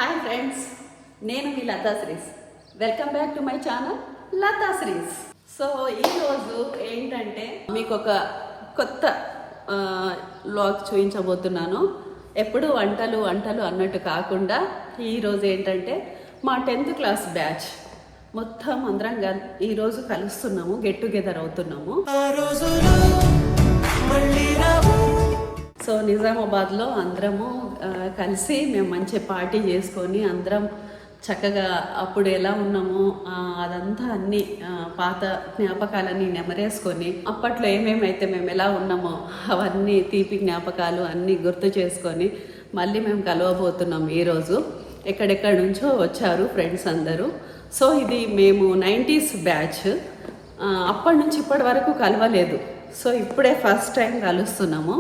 Hi friends, నేను మీ Latha Sree's. Welcome back to my channel Latha Sree's. So ఈరోజు ఏంటంటే మీకు ఒక కొత్త వ్లాగ్ చూపించబోతున్నాను. ఎప్పుడు వంటలు వంటలు అన్నట్టు కాకుండా ఈరోజు ఏంటంటే మా 10th క్లాస్ బ్యాచ్ మొత్తం అందరం ఈరోజు కలుస్తున్నాము, గెట్ టుగెదర్ అవుతున్నాము. సో నిజామాబాద్లో అందరము కలిసి మేము మంచి పార్టీ చేసుకొని అందరం చక్కగా అప్పుడు ఎలా ఉన్నామో అదంతా అన్నీ పాత జ్ఞాపకాలన్నీ నెమరేసుకొని అప్పట్లో ఏమేమైతే మేము ఎలా ఉన్నామో అవన్నీ తీపి జ్ఞాపకాలు అన్నీ గుర్తు చేసుకొని మళ్ళీ మేము కలవబోతున్నాం. ఈరోజు ఎక్కడెక్కడి నుంచో వచ్చారు ఫ్రెండ్స్ అందరూ. సో ఇది మేము 90s బ్యాచ్. అప్పటి నుంచి ఇప్పటి వరకు కలవలేదు. సో ఇప్పుడే ఫస్ట్ టైం కలుస్తున్నాము.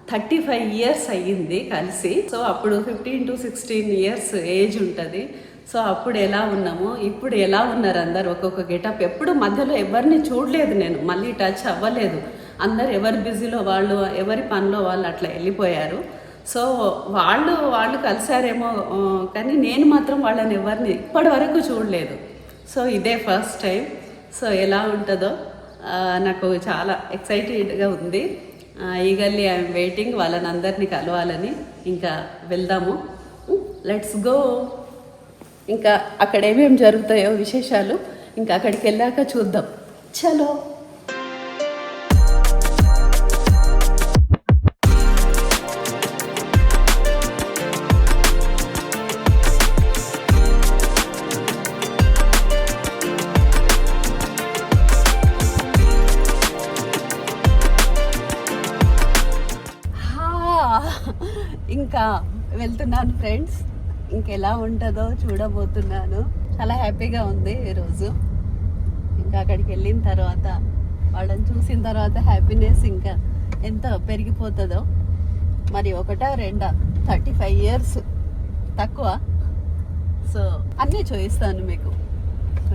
35 years అయ్యింది కలిసి. సో అప్పుడు 15 to 16 years ఏజ్ ఉంటుంది. సో అప్పుడు ఎలా ఉన్నామో ఇప్పుడు ఎలా ఉన్నారు అందరు, ఒక్కొక్క గెటప్. ఎప్పుడు మధ్యలో ఎవరిని చూడలేదు నేను, మళ్ళీ టచ్ అవ్వలేదు. అందరు ఎవరి బిజీలో వాళ్ళు, ఎవరి పనిలో వాళ్ళు అట్లా వెళ్ళిపోయారు. సో వాళ్ళు కలిసారేమో కానీ నేను మాత్రం వాళ్ళని ఎవరిని ఇప్పటి వరకు చూడలేదు. సో ఇదే ఫస్ట్ టైం. సో ఎలా ఉంటుందో నాకు చాలా ఎక్సైటెడ్గా ఉంది. ఈగల్లీ ఐఎమ్ వెయిటింగ్ వాళ్ళని అందరినీ కలవాలని. ఇంకా వెళ్దాము, లెట్స్ గో. ఇంకా అక్కడ ఏమేమి జరుగుతాయో విశేషాలు ఇంకా అక్కడికి వెళ్ళాక చూద్దాం. చలో. ఇంకా వెళ్తున్నాను ఫ్రెండ్స్. ఇంకెలా ఉంటుందో చూడబోతున్నాను. చాలా హ్యాపీగా ఉంది ఈరోజు. ఇంకా అక్కడికి వెళ్ళిన తర్వాత వాళ్ళని చూసిన తర్వాత హ్యాపీనెస్ ఇంకా ఎంత పెరిగిపోతుందో. మరి ఒకటా రెండా, 35 years తక్కువ. సో అన్నీ చూపిస్తాను మీకు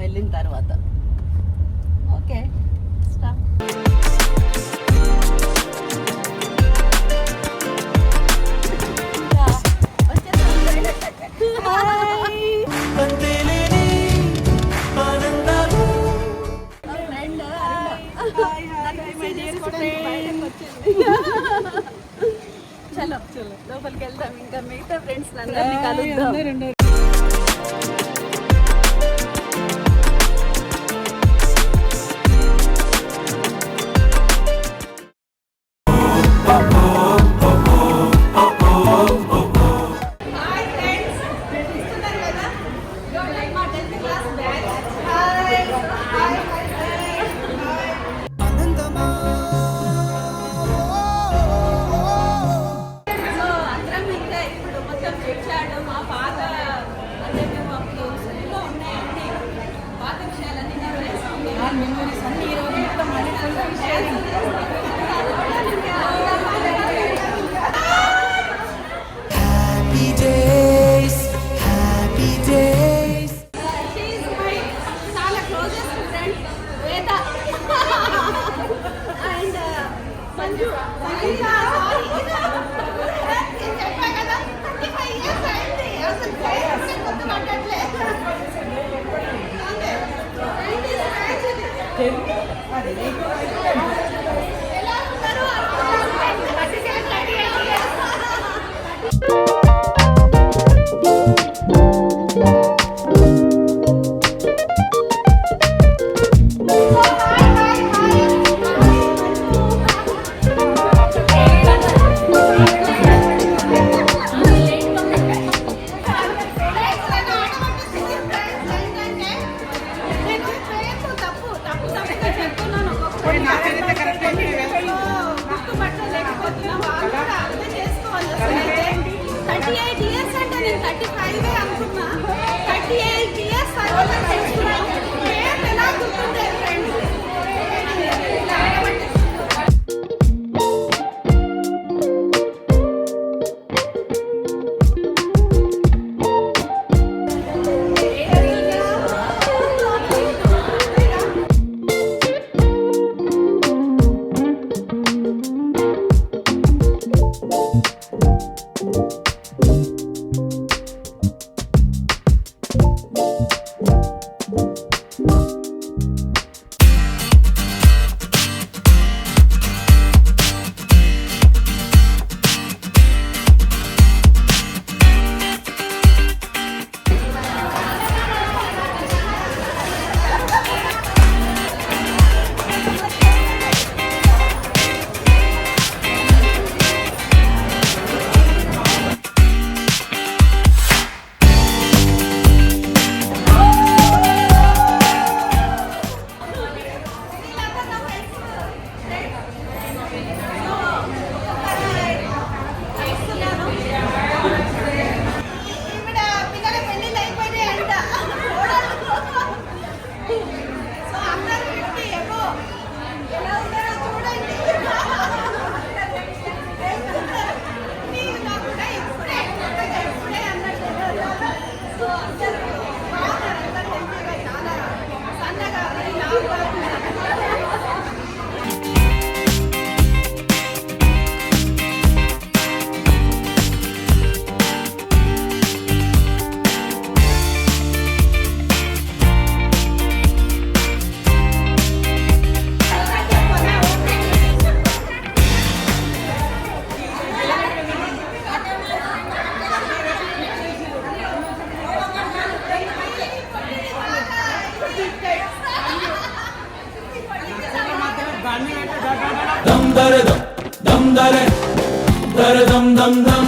వెళ్ళిన తర్వాత. Okay, start. చలో లోపలికి వెళ్దాం. ఇంకా మిగతా ఫ్రెండ్స్ అందరినీ కలుద్దాం. దరదం దం దం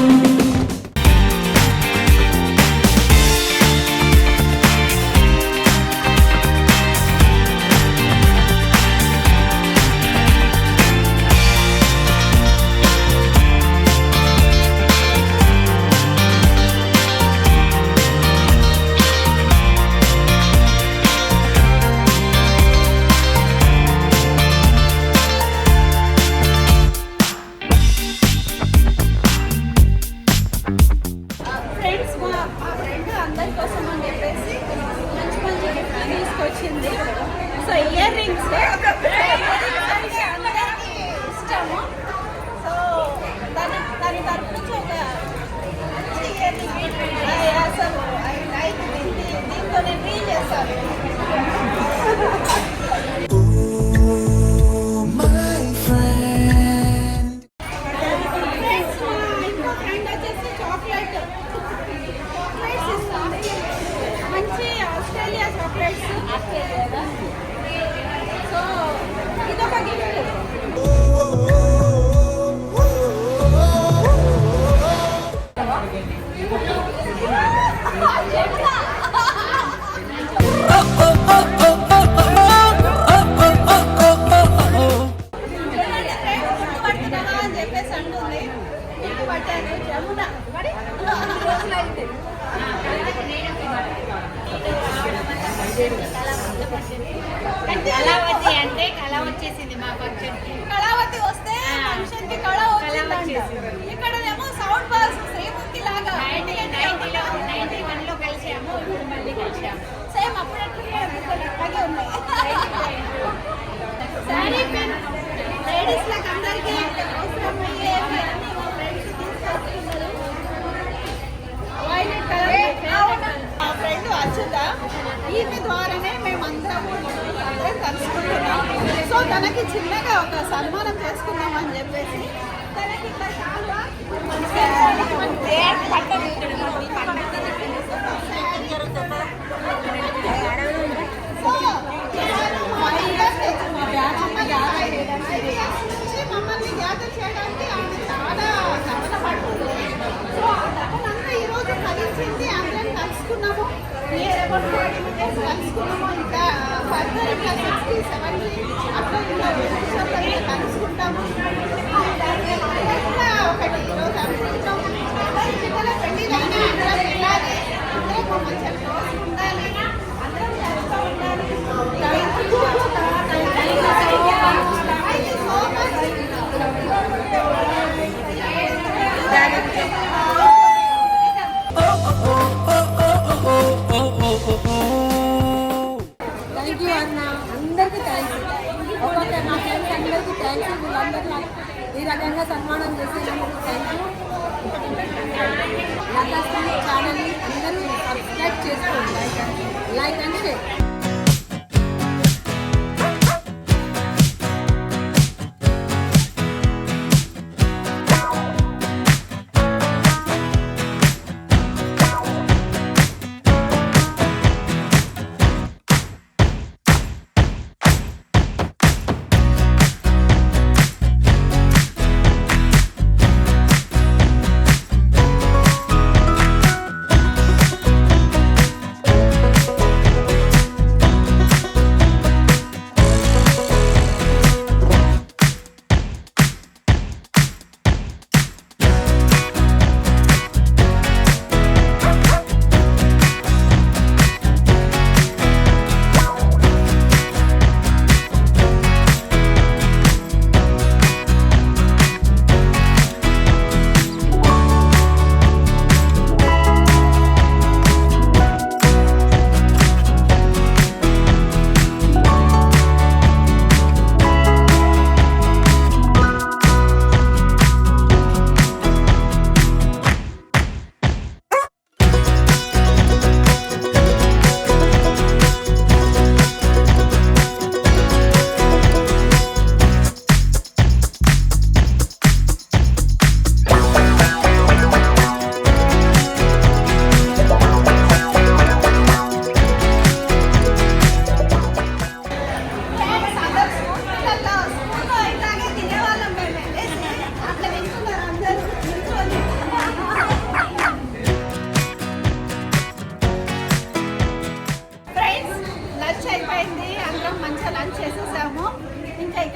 ఫ్రెండ్స్ మా ఫ్రెండ్ అందరి కోసం అని చెప్పేసి మంచి మంచి గిఫ్ట్ తీసుకొచ్చింది. సో ఇయర్ రింగ్స్ అందరికీ ఇష్టము. సో దాని తరపు నుంచి ఒక మంచి ఇయర్ రింగ్ అసలు లైక్ దీంతో నేను రీల్ చేస్తాను. ఫ్రెండ్స్ ఇంకో ఫ్రెండ్ వచ్చేసి చాక్లెట్స్ ఇస్తుంది. మంచి ఆస్ట్రేలియా చాక్లెట్స్. సో ఇదొక గిఫ్ట్. పడుతున్నావా అని చెప్పేసి అంటుంది. పట్టాను జమున రోజులైతే కళావతి అంటే కళ వచ్చేసింది మా ఫంక్షన్ కి. కళావతి వస్తే ఫంక్షన్ కి కళ వచ్చింది. ఇక్కడేమో సౌండ్ బాక్స్ శ్రీముఖి లాగా 91 లో కలిసాము, ఇప్పుడు మళ్ళీ కలిసాము. సేమ్ అప్పుడు అట్లాగే ఉన్నాయి. శారీ పెన్ లేడీస్ లకు అందరికీ అవసరమయ్యేవి అన్ని మా ఫ్రెండ్స్ తీసుకొస్తున్నారు. వైలెట్ కలర్ మా ఫ్రెండ్ అచ్యుత, ఈమె ద్వారానే మేమందరం కలుసుకుంటున్నాం. సో తనకి చిన్నగా ఒక సన్మానం చేసుకుందాం అని చెప్పేసి తనకి ఇట్లా చాలా మమ్మల్ని గ్యాదర్ చేయడానికి ఆమె చాలా కష్టపడుతుంది. సో ఆ తపనంతా ఈరోజు ఫలించింది. అందరం కలుసుకున్నాము, కలుసుకున్నాము. ఇంకా ఫర్దర్ ఇంకా 60, 70 అట్లా ఇంకా కలుసుకుంటాము. ఒకటి ఈరోజు అనుకుంటాం పిల్లల పెళ్ళిళ్ళైనా అందరం వెళ్ళాలి, అందరం మమ్మల్ని క్లోజ్ ఉండాలి, అందరం కలుస్తూ ఉండాలి. Thank you so much. Thank you అన్న, అందరికీ థ్యాంక్స్. ఒక్కొక్క మా ఫ్రెండ్స్ అందరికీ థ్యాంక్స్. వీళ్ళందరూ ఈ రకంగా సన్మానం చేసేందుకు థ్యాంక్ యూ. లతా ఛానల్ని అందరూ సబ్స్క్రైబ్ చేసుకోండి, లైక్ అండ్ షేర్.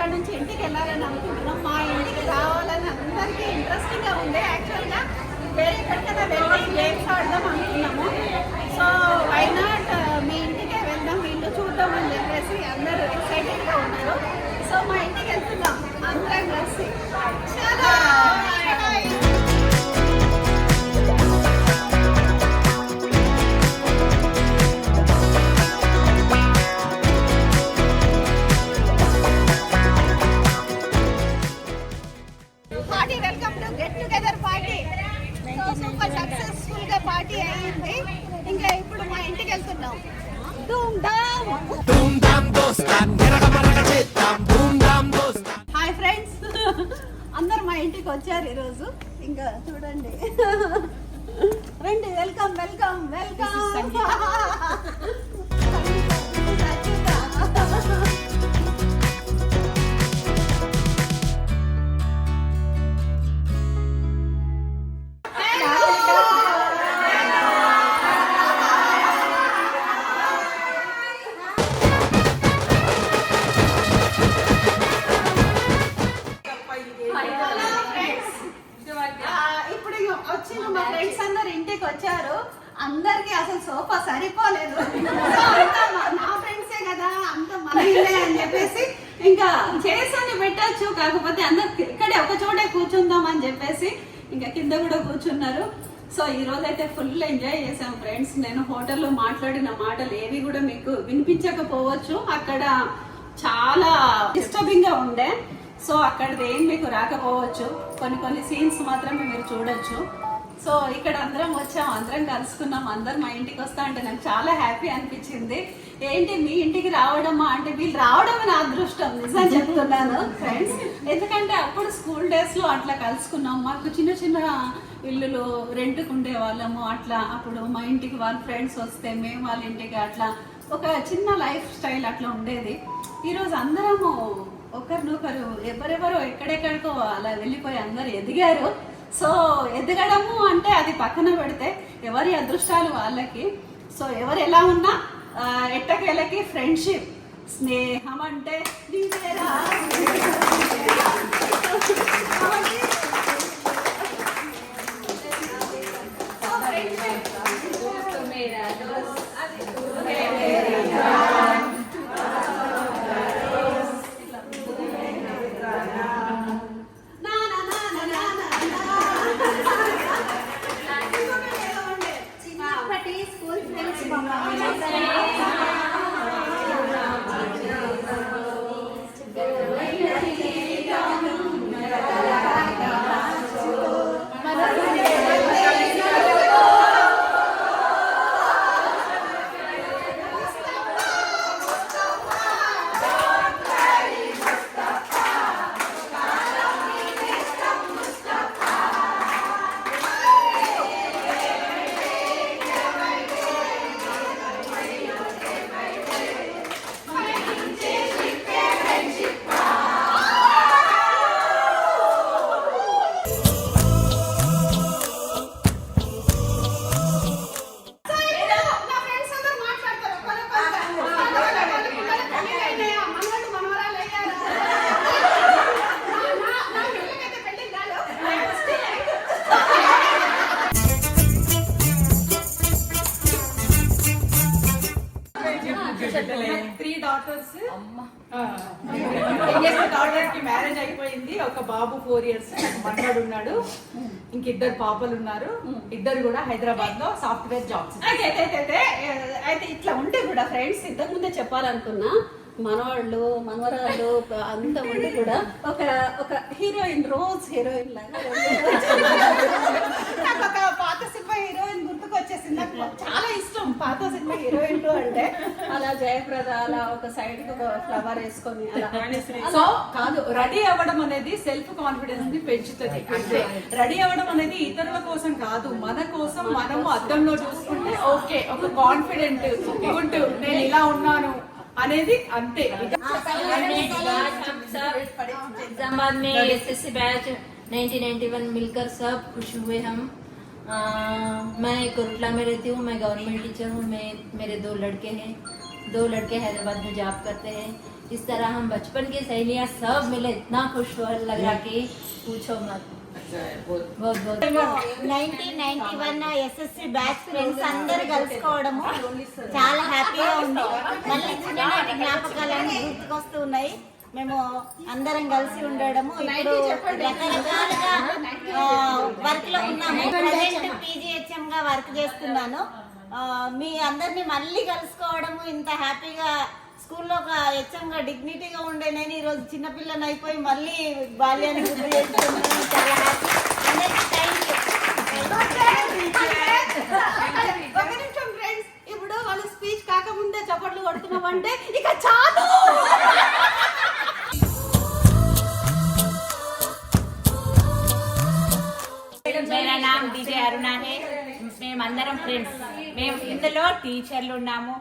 ఇక్కడ నుంచి ఇంటికి వెళ్ళాలని అనుకుంటున్నాం. మా ఇంటికి రావాలని అందరికీ ఇంట్రెస్టింగ్గా ఉంది. యాక్చువల్గా వేరే ఎక్కడికైనా వెళ్ళి గేమ్స్ ఆడదాం అనుకున్నాము. సో వై నాట్ మీ ఇంటికే వెళ్దాం, మీ ఇల్లు చూద్దాం అని చెప్పేసి అందరూ ఎక్సైటెడ్గా ఉన్నారు. సో మా ఇంటికి వెళ్తున్నాం అందరం కలిసి. చాలా party, welcome to get together party. So super successful గా పార్టీ అయ్యింది. ఇంకా ఇప్పుడు మా ఇంటికి వెళ్తున్నాం. హాయ్ ఫ్రెండ్స్, అందరు మా ఇంటికి వచ్చారు ఈరోజు. ఇంకా చూడండి, రండి, వెల్కమ్ వెల్కమ్ వెల్కమ్. ఇప్పుడు వచ్చిన మా ఫ్రెండ్స్ అందరు ఇంటికి వచ్చారు. అందరికి అసలు సోఫా సరిపోలేదు. నా ఫ్రెండ్సే కదా, అంత మన ఇల్లే అని చెప్పేసి ఇంకా చేసాన్ని పెట్టచ్చు. కాకపోతే అందరు ఇక్కడే ఒక చోటే కూర్చుందాం అని చెప్పేసి ఇంకా కింద కూడా కూర్చున్నారు. సో ఈ రోజు అయితే ఫుల్ ఎంజాయ్ చేసాం ఫ్రెండ్స్. నేను హోటల్లో మాట్లాడిన మాటలు ఏవి కూడా మీకు వినిపించకపోవచ్చు, అక్కడ చాలా డిస్టర్బింగ్ గా ఉండే. సో అక్కడది ఏం మీకు రాకపోవచ్చు, కొన్ని సీన్స్ మాత్రమే మీరు చూడొచ్చు. సో ఇక్కడ అందరం వచ్చాం, అందరం కలుసుకున్నాం. అందరు మా ఇంటికి వస్తా అంటే నాకు చాలా హ్యాపీ అనిపించింది. ఏంటి మీ ఇంటికి రావడమా అంటే, వీళ్ళు రావడమే నా అదృష్టం, నిజం చెప్తున్నాను ఫ్రెండ్స్. ఎందుకంటే అప్పుడు స్కూల్ డేస్ లో అట్లా కలుసుకున్నాం. మాకు చిన్న చిన్న ఇల్లులు రెంట్కు ఉండే వాళ్ళము. అట్లా అప్పుడు మా ఇంటికి వాళ్ళ ఫ్రెండ్స్ వస్తే మేము వాళ్ళ ఇంటికి అట్లా ఒక చిన్న లైఫ్ స్టైల్ అట్లా ఉండేది. ఈరోజు అందరము ఒకరినొకరు ఎవరెవరో ఎక్కడెక్కడికో అలా వెళ్ళిపోయి అందరు ఎదిగారు. సో ఎదగడము అంటే అది పక్కన పెడితే ఎవరి అదృష్టాలు వాళ్ళకి. సో ఎవరు ఎలా ఉన్నా ఎట్టకేలకి ఫ్రెండ్షిప్, స్నేహం అంటే స్కూల్ ఫ్రెండ్స్ డాటర్ కి మ్యారేజ్ అయిపోయింది. ఒక బాబు 4 years, మన్నాడు ఉన్నాడు. ఇంకిద్దరు పాపలు ఉన్నారు. ఇద్దరు కూడా హైదరాబాద్ లో సాఫ్ట్వేర్ జాబ్స్. అయితే ఇట్లా ఉంటే కూడా ఫ్రెండ్స్, ఇంతకు ముందే చెప్పాలనుకున్నా, మనవాళ్ళు మనవరాళ్ళు అంత ఉండి కూడా ఒక హీరోయిన్, రోజ్ హీరోయిన్ లాగా నాకు ఒక పాత సినిమా హీరోయిన్ గుర్తుకొచ్చేసింది. నాకు చాలా ఇష్టం పాత సినిమా హీరోయిన్లు అంటే. అలా జయప్రద అలా ఒక సైడ్ కి ఒక ఫ్లవర్ వేసుకొని అలా. సో కాదు, రెడీ అవ్వడం అనేది సెల్ఫ్ కాన్ఫిడెన్స్ ని పెంచుతుంది. అంటే రెడీ అవ్వడం అనేది ఇతరుల కోసం కాదు, మన కోసం. మనము అద్దంలో చూసుకుంటే ఓకే, ఒక కాన్ఫిడెంట్ ఉంటూ నేను ఇలా ఉన్నాను అనేది अंते एग्जामाबाद में एसएससी बैच 1991 मिलकर सब खुश हुए हम। मैं कोटला में रहती हूँ, मैं गवर्नमेंट टीचर हूँ। मेरे 2 लड़के हैं, 2 लड़के हैदराबाद में जॉब करते हैं। इस तरह हम बचपन की सहेलियां सब मिले, इतना खुश लग रहा कि पूछो मत। बहुत बहुत 1991 ఎస్ఎస్సి బ్యాచ్ ఫ్రెండ్స్ అందరు కలుసుకోవడము చాలా హ్యాపీగా ఉంది. మళ్ళీ చిన్ననాటి జ్ఞాపకాలన్నీ గుర్తుకొస్తూ ఉన్నాయి. మేము అందరం కలిసి ఉండడము. ఇప్పుడు రకరకాలుగా వర్క్ లో ఉన్నాము. ప్రజెంట్ PGHM గా వర్క్ చేస్తున్నాను. మీ అందరినీ మళ్ళీ కలుసుకోవడము, ఇంత హ్యాపీగా స్కూల్లో ఒక HM గా డిగ్నిటీగా ఉండే నేను ఈరోజు చిన్నపిల్లని అయిపోయి మళ్ళీ బాల్యాన్ని గుర్తు చేసుకున్నాను. చాలా హ్యాపీ. అందరికీ థ్యాంక్ యూ. ఒక నిమిషం ఫ్రెండ్స్, ఇప్పుడు వాళ్ళు స్పీచ్ కాకముందే చప్పట్లు కొడుతున్నామంటే ఇక చాలు. मेरा नाम विजय अरुणा है. మేమందరం ఫ్రెండ్స్. మేము ఇందులో టీచర్లు ఉన్నాము,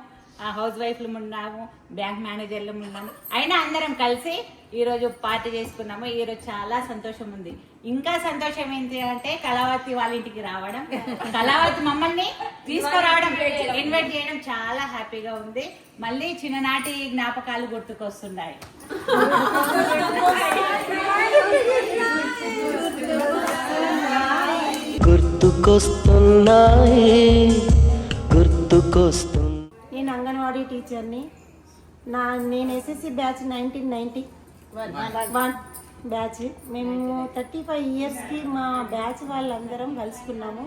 హౌస్ వైఫ్లు ఉన్నాము, బ్యాంక్ మేనేజర్లు ఉన్నాము. అయినా అందరం కలిసి ఈరోజు పార్టీ చేసుకున్నాము. ఈరోజు చాలా సంతోషం ఉంది. ఇంకా సంతోషం ఏంటి అంటే కళావతి వాళ్ళ ఇంటికి రావడం, కళావతి మమ్మల్ని తీసుకురావడం, ఇన్వైట్ చేయడం చాలా హ్యాపీగా ఉంది. మళ్ళీ చిన్ననాటి జ్ఞాపకాలు గుర్తుకొస్తున్నాయి. నేను అంగన్వాడీ టీచర్ని. నేను ఎస్ఎస్సి బ్యాచ్ 1991 బ్యాచ్. మేము 35 ఇయర్స్కి మా బ్యాచ్ వాళ్ళందరం కలుసుకున్నాము.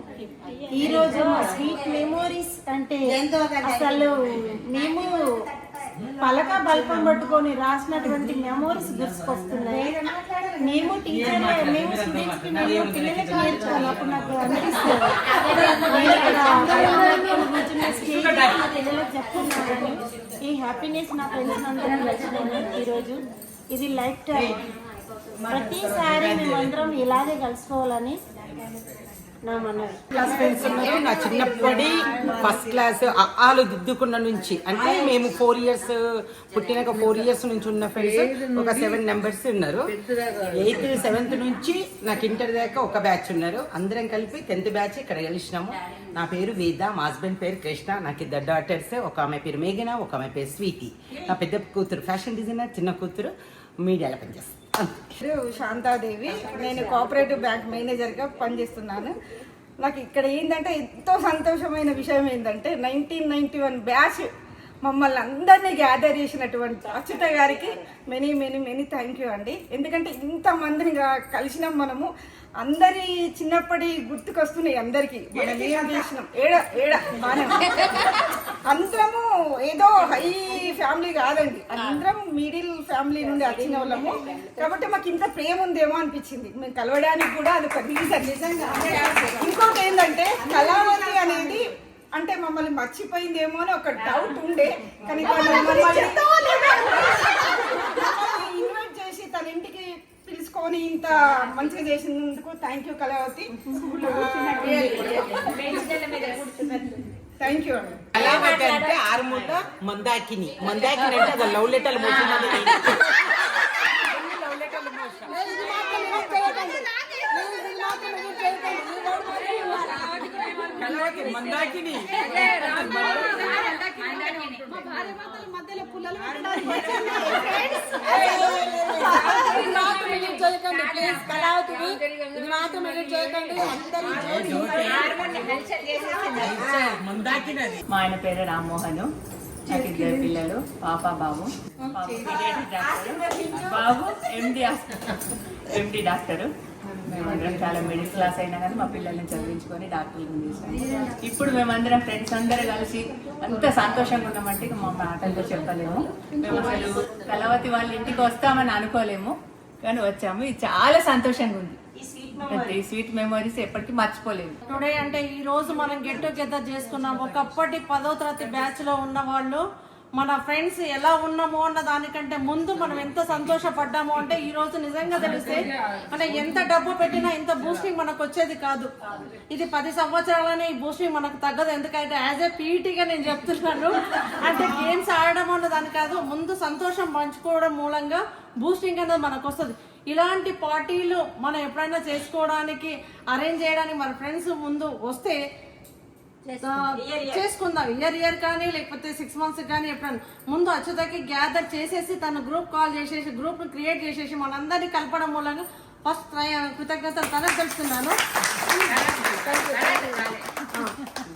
ఈరోజు మా స్వీట్ మెమోరీస్ అంటే అసలు మేము పలక బల్పం పట్టుకొని రాసినటువంటి మెమోరీస్ గుర్తుకొస్తున్నాయి. మేము టీచర్, మేము స్టూడెంట్స్ కి మేము పిల్లలకి నేర్చుకోవాలి. అప్పుడు నాకు అనిపిస్తుంది పిల్లలకు చెప్తున్నాను. ఈ హ్యాపీనెస్ నా ఫ్రెండ్స్ అందరం కలిసినాను ఈరోజు. ఇది లైఫ్ టైం. ప్రతిసారి మేమందరం ఇలాగే కలుసుకోవాలని నా మనవి. క్లాస్ ఫ్రెండ్స్ ఉన్నారు. నా చిన్నప్పటి ఫస్ట్ క్లాస్ ఆలు దిద్దుకున్న నుంచి, అంటే మేము 4 ఇయర్స్ పుట్టినాక 4 ఇయర్స్ నుంచి ఉన్న ఫ్రెండ్స్ ఒక 7 మెంబర్స్ ఉన్నారు. 8th 7th నుంచి నాకు ఇంటర్ దాకా ఒక బ్యాచ్ ఉన్నారు. అందరం కలిపి 10th బ్యాచ్ ఇక్కడ కలిసినాము. నా పేరు వేద, మా హస్బెండ్ పేరు కృష్ణ. నాకు 2 డాటర్స్. ఒక ఆమె పేరు మేఘన, ఒక ఆమె పేరు స్వీటీ. నా పెద్ద కూతురు ఫ్యాషన్ డిజైనర్, చిన్న కూతురు మీడియాలో పనిచేస్తాను. శాంతాదేవి. నేను కోఆపరేటివ్ బ్యాంక్ మేనేజర్గా పనిచేస్తున్నాను. నాకు ఇక్కడ ఏంటంటే ఎంతో సంతోషమైన విషయం ఏంటంటే 1991 బ్యాచ్ మమ్మల్ని అందరినీ గ్యాదర్ చేసినటువంటి అచ్యుత గారికి many many many thank you అండి. ఎందుకంటే ఇంతమందిని కలిసినాం మనము. అందరి చిన్నప్పటి గుర్తుకొస్తున్నాయి అందరికి. మనం ఏం చేసినాం ఏడ బాగా అందరము ఏదో హై ఫ్యామిలీ కాదండి, అందరం మిడిల్ ఫ్యామిలీ నుండి వచ్చిన వాళ్ళము. కాబట్టి మాకు ఇంత ప్రేమ ఉందేమో అనిపించింది. మేము కలవడానికి కూడా అది ఒక రీజన్. నిజంగా ఇంకోటి ఏంటంటే కళావతి అనేది అంటే మమ్మల్ని మర్చిపోయిందేమో అని ఒక డౌట్ ఉండే. కానీ ఇన్వైట్ చేసి తన ఇంటికి పిలుచుకొని ఇంత మంచిగా చేసినందుకు thank you Kalavathi. Thank you అండి. కళావతి అంటే ఆరుమూట మందాకిని. మందాకిని అంటే అది లవ్ లెటర్ మోసం. మందాకిని మధ్యలో పుల్లలు మా ఆయన పేరు రామ్మోహన్. నాకు 2 పిల్లలు, పాప బాబు. బాబు MD డాక్టరు. మేమందరం చాలా మిడిల్ క్లాస్ అయినా కానీ మా పిల్లల్ని చదివించుకొని డాక్టర్లను చేసాము. ఇప్పుడు మేమందరం ఫ్రెండ్స్ అందరూ కలిసి అంత సంతోషంగా ఉన్నామంటే మా మాటల్లో చెప్పలేము. మేము అసలు కళావతి వాళ్ళ ఇంటికి వస్తామని అనుకోలేము, కానీ వచ్చాము. ఇది చాలా సంతోషంగా ఉంది. ఈ స్వీట్ మెమరీస్ ఎప్పటికీ మర్చిపోలేము. టుడే అంటే ఈ రోజు మనం గెట్ టుగెదర్ చేసుకున్నాం. ఒకప్పటి 10వ తరగతి బ్యాచ్ లో ఉన్న వాళ్ళు మన ఫ్రెండ్స్ ఎలా ఉన్నామో అన్న దానికంటే ముందు మనం ఎంత సంతోషపడ్డామో అంటే ఈ రోజు నిజంగా తెలిస్తే అంటే ఎంత డబ్బు పెట్టినా ఇంత బూస్టింగ్ మనకు వచ్చేది కాదు. ఇది 10 సంవత్సరాలనే ఈ బూస్టింగ్ మనకు తగ్గదు. ఎందుకంటే యాజ్ ఏ పీఈటీగా నేను చెప్తున్నాను, అంటే గేమ్స్ ఆడడం అన్న దాని కాదు, ముందు సంతోషం పంచుకోవడం మూలంగా బూస్టింగ్ అనేది మనకు వస్తుంది. ఇలాంటి పార్టీలు మనం ఎప్పుడైనా చేసుకోవడానికి అరేంజ్ చేయడానికి మన ఫ్రెండ్స్ ముందు వస్తే చేసుకుందాం. ఇయర్ కానీ లేకపోతే 6 months కానీ ఎప్పుడన్నా ముందు అచ్యుతకి గ్యాదర్ చేసేసి తన గ్రూప్ కాల్ చేసేసి గ్రూప్ క్రియేట్ చేసేసి మనందరినీ కలపడం మూలంగా ఫస్ట్ కృతజ్ఞతలు తనకు తెలుస్తున్నాను.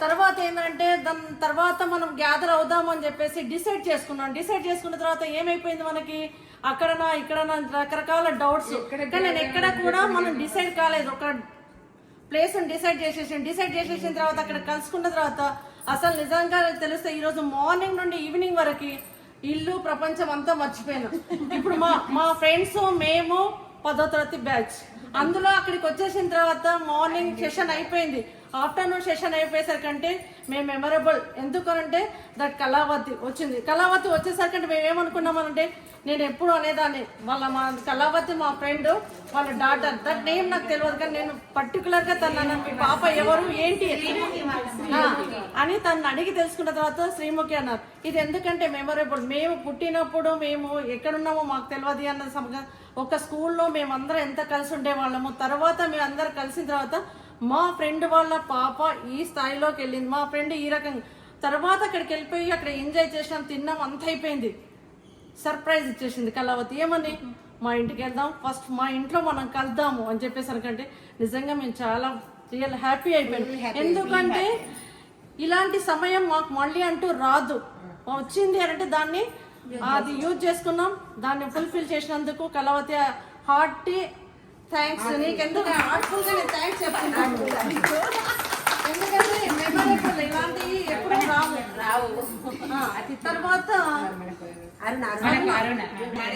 తర్వాత ఏంటంటే దాని తర్వాత మనం గ్యాదర్ అవుదాము అని చెప్పేసి డిసైడ్ చేసుకున్నాం. డిసైడ్ చేసుకున్న తర్వాత ఏమైపోయింది, మనకి అక్కడనా ఇక్కడనా రకరకాల డౌట్స్. కానీ నేను ఎక్కడ కూడా మనం డిసైడ్ కాలేదు. ఒక ప్లేస్ డిసైడ్ చేసేసిన తర్వాత అక్కడ కలుసుకున్న తర్వాత అసలు నిజంగా తెలిస్తే ఈరోజు మార్నింగ్ నుండి ఈవినింగ్ వరకు ఇల్లు ప్రపంచం అంతా మర్చిపోయాను. ఇప్పుడు మా ఫ్రెండ్స్ మేము 10వ తరగతి బ్యాచ్, అందులో అక్కడికి వచ్చేసిన తర్వాత మార్నింగ్ సెషన్ అయిపోయింది, ఆఫ్టర్నూన్ సెషన్ అయిపోయేసరికంటే మేము మెమరబుల్. ఎందుకనంటే దట్ కళావతి వచ్చింది. కళావతి వచ్చేసరికంటే మేము ఏమనుకున్నామనంటే, నేను ఎప్పుడు అనేదాన్ని మా కళావతి మా ఫ్రెండ్ వాళ్ళ డాటర్, దట్ నేమ్ నాకు తెలియదు కానీ నేను పర్టికులర్గా తను మీ పాప ఎవరు ఏంటి అని తను అడిగి తెలుసుకున్న తర్వాత శ్రీముఖి అన్నారు. ఇది ఎందుకంటే మెమరబుల్, మేము పుట్టినప్పుడు మేము ఎక్కడున్నామో మాకు తెలియదు అన్న ఒక స్కూల్లో మేమందరం ఎంత కలిసి ఉండేవాళ్ళము. తర్వాత మేమందరం కలిసిన తర్వాత మా ఫ్రెండ్ వాళ్ళ పాప ఈ స్థాయిలోకి వెళ్ళింది, మా ఫ్రెండ్ ఈ రకంగా. తర్వాత అక్కడికి వెళ్ళిపోయి అక్కడ ఎంజాయ్ చేసినాం, తిన్నాం, అంత అయిపోయింది. సర్ప్రైజ్ ఇచ్చేసింది కళావతి. ఏమని, మా ఇంటికి వెళ్దాం, ఫస్ట్ మా ఇంట్లో మనం కలుద్దాము అని చెప్పేసరికంటే నిజంగా మేము చాలా రియల్ హ్యాపీ అయిపోయాం. ఎందుకంటే ఇలాంటి సమయం మాకు మళ్ళీ అంటూ రాదు, వచ్చింది అంటే దాన్ని అది యూజ్ చేసుకున్నాం, దాన్ని ఫుల్ఫిల్ చేసినందుకు కళావతి హార్టీ థ్యాంక్స్. నీకెందుకు హార్ట్ఫుల్గా నేను థ్యాంక్స్ చెప్తున్నాను. ఎందుకంటే మెమరబుల్ ఇలాంటివి ఎప్పుడు రావు. తర్వాత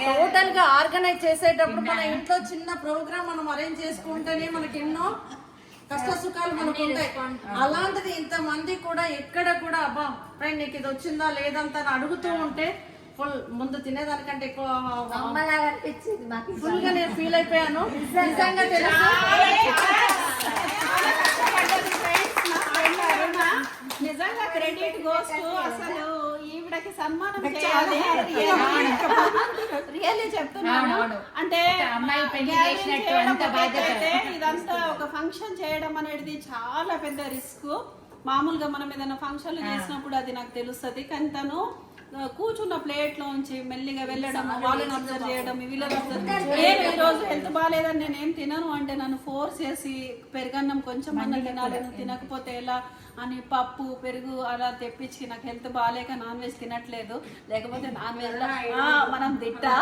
టోటల్ గా ఆర్గనైజ్ చేసేటప్పుడు మన ఇంట్లో చిన్న ప్రోగ్రామ్ మనం అరేంజ్ చేసుకుంటేనే మనకి ఎన్నో కష్ట సుఖాలు మనకు ఉంటాయి. అలాంటిది ఇంతమంది కూడా ఎక్కడ కూడా అబ్బా ఫ్రెండ్ నీకు ఇది వచ్చిందా లేదంత అని అడుగుతూ ఉంటే ఫుల్ ముందు తినేదానికంటే ఎక్కువ ఫుల్ గా నేను ఫీల్ అయిపోయాను. నిజంగా తెలుసు నిజంగా క్రెడిట్ గోస్ టు అసలు ఈవిడకి సన్మానం చేయాలి. రియల్లీ చెప్తున్నాను. అంటే అమ్మాయి పెళ్లి చేసినట్టు అంత బాధ్యత. ఇదంతా ఒక ఫంక్షన్ చేయడం అనేది చాలా పెద్ద రిస్క్. మామూలుగా మనం ఏదైనా ఫంక్షన్లు చేసినప్పుడు అది నాకు తెలుస్తుంది, కానీ తను కూర్చున్న ప్లేట్ లోంచి మెల్లిగా వెళ్ళడం, వాళ్ళని అబ్జర్వ్ చేయడం, వీళ్ళని అబ్జర్వ్. నేను ఈరోజు హెల్త్ బాగాలేదని నేనేం తినను అంటే నన్ను ఫోర్స్ చేసి పెరుగన్నం కొంచెం అన్న తినాలి, నువ్వు తినకపోతే ఎలా అని పప్పు పెరుగు అలా తెప్పించి, నాకు హెల్త్ బాగాలేక నాన్ వెజ్ తినట్లేదు, లేకపోతే నాన్ వెజ్ మనం తిట్టా.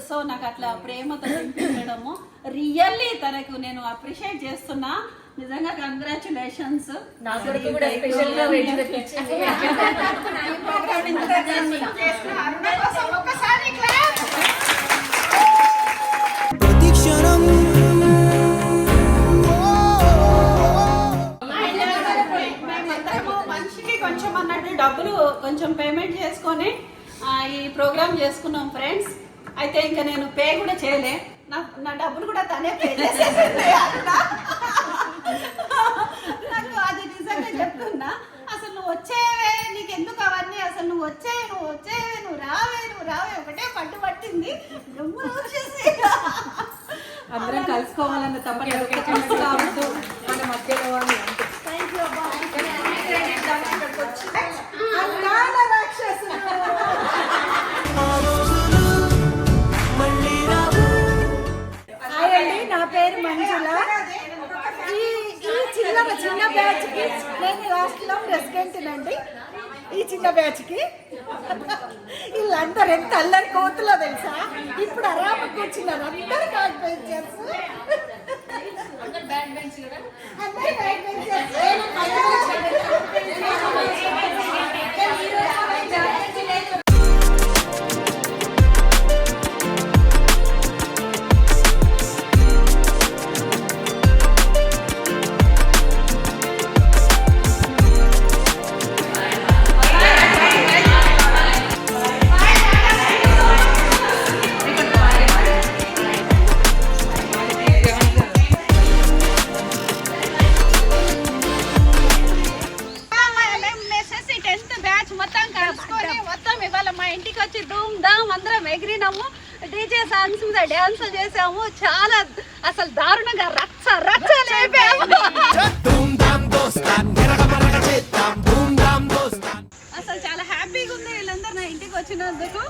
సో నాకు అట్లా ప్రేమతో తినిపించడము రియల్లీ తనకు నేను అప్రిషియేట్ చేస్తున్నా. నిజంగా కంగ్రాచులేషన్స్. మనిషికి కొంచెం అన్నట్టు డబ్బులు కొంచెం పేమెంట్ చేసుకొని ఈ ప్రోగ్రామ్ చేసుకున్నాం ఫ్రెండ్స్. అయితే ఇంకా నేను పే కూడా చేయలే, నా డబ్బులు కూడా తనే పే చేసేసింది. నాకు అది నిజంగా చెప్తున్నా. అసలు నువ్వు వచ్చేవే, నీకు ఎందుకు అవన్నీ, అసలు నువ్వు వచ్చేవే నువ్వు రావే ఒకటే పట్టు పట్టింది. అందరం కలుసుకోవాలన్న తప్పని కావద్దు మన మధ్యలో అని. నా పేరు మంజుల. ఈ చిన్న బ్యాచ్ కి నేను లాస్ట్ లో ప్రెసిడెంట్ నండి. ఈ చిన్న బ్యాచ్ కి వీళ్ళందరూ ఎంత అల్లరి కోతులో తెలుసా. ఇప్పుడు అరామ కూర్చున్నారు అందరు బ్యాక్ బెంచర్స్. డీజే సాంగ్స్ మీద డాన్స్ చేసాము. చాలా అసలు దారుణంగా రచ్చ లేపాము. అసలు చాలా హ్యాపీగా ఉంది వీళ్ళందరూ నా ఇంటికి వచ్చినందుకు.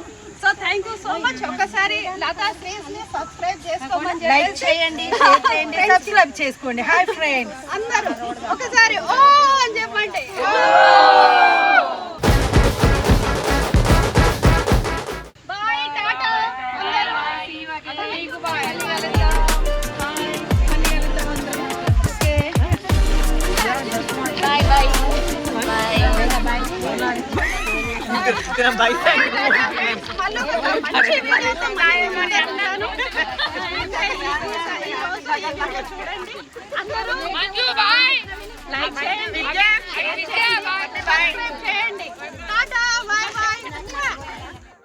So thank you so much. ఒకసారి లతా శ్రీస్ ని సబ్స్క్రైబ్ చేసుకోమని లైక్ చేయండి, షేర్ చేయండి, సబ్స్క్రైబ్ చేసుకోండి. హాయ్ ఫ్రెండ్స్ అందరూ ఒకసారి ఓ అని చెప్పండి. Bye, tata. మీకు బాయ్. మళ్ళీ కలుద్దాం అందరం. Okay, bye bye. మళ్ళీ ఒక మంచి వీడియోతో మళ్ళీ ఉంటాను. చూడండి అందరూ లైక్ చేయండి, షేర్ చేయండి, సబ్స్క్రైబ్ చేయండి. టాటా, బాయ్.